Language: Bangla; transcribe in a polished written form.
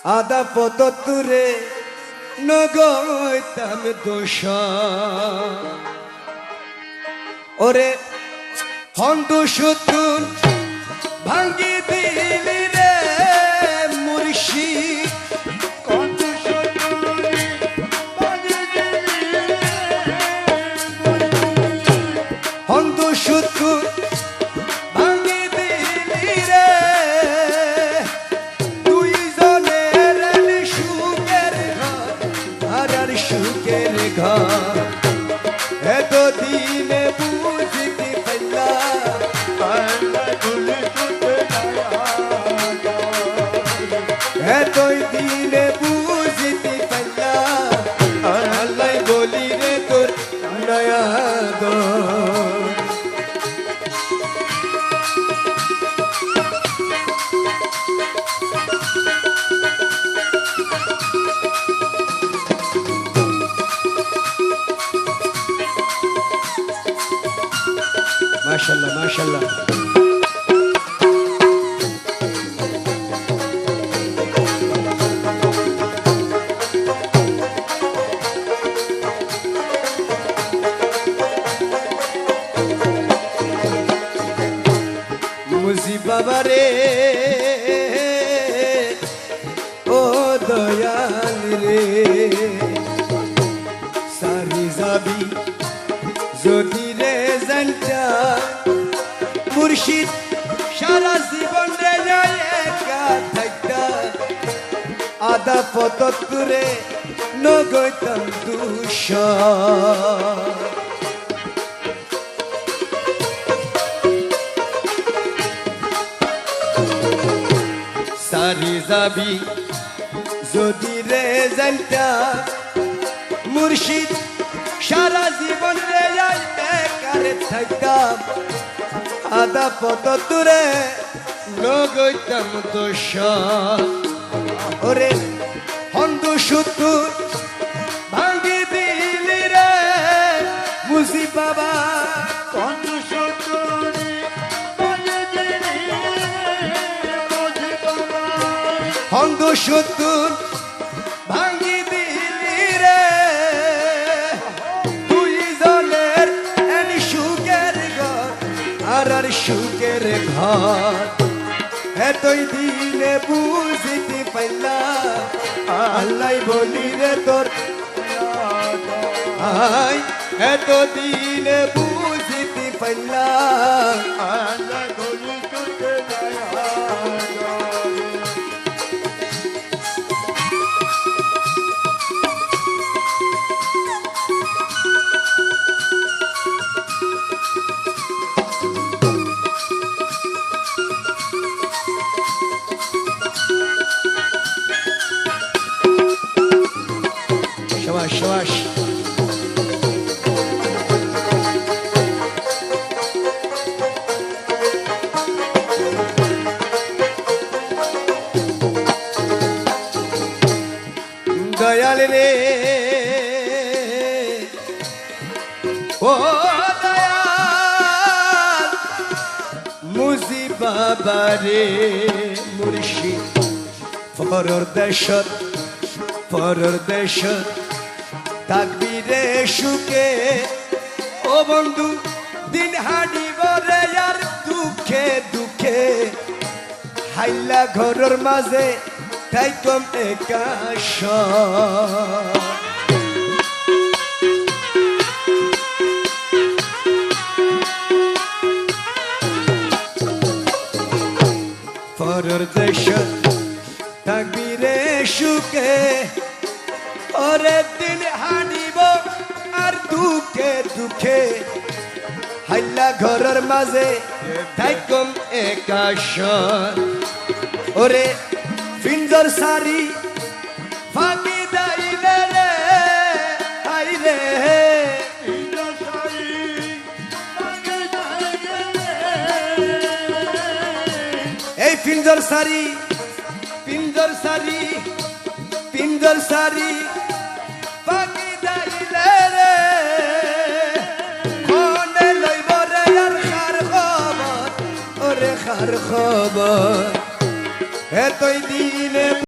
আদা পদতুরে নগইতাম দোষ ওরে হন্দু সুতুন ভাঙ্গি দিলি রে মুর্শিদ হন্দু সুতুন ভাঙ্গি দিলি রে দুইজনের সুখের ঘর আর সুখের ঘর এতদিনে বুঝতে এতই দিনে বুঝতে পারলাম আল্লাহ বলি রে তোর নয়া গো মাশাআল্লাহ মাশাআল্লাহ বাবারে ও দয়াল রে সারি যাবি যদি রে জানতা মুর্শিদ সারা জীবন রে যায় একা থাকতা আদা পদতুরে নগইতাম দুষ সারি যাবি যদি রে জানতা মুর্শিদ সারা জীবন রে একারে থাকতাম আদা পদতুরে নগইতাম দোষ ওরে হন্দু সুতুর ভাঙ্গি দিলি রে মুসি বাবা হন্দু সুতুর হন্দু সুতুর ভাঙ্গি দিলি রে দুইজনের এনি সুখের ঘর আর সুখের ঘর এতই দিনে বুঝতে পারলাম আল্লাহ বলি রে তোর এত দিনে বুঝতে পারলাম আল্লাহ বলি তোর শাবাশ দয়াল রে ও দয়াল মুজি বাবা রে মুর্শিদ পরর দেশত থাকবি রে সুখে ও বন্ধু দিন হাঁটিব রে আর দুঃখে দুঃখে হাইলা ঘরের মাঝে থাইকম একা পরর দেশত থাকবি রে সুখে ওরে দিন হানিব আর দুঃখে দুঃখে হাইলা ঘরের মাঝে থাইকম একা ওরে পিঞ্জর সারি ফাঁকি দাইলে রে হাই রে এই পিঞ্জর সারি ফাঁকি দাইলে রে মনে লইব রে আর খার খবর ওরে খার খবর এতই দিনে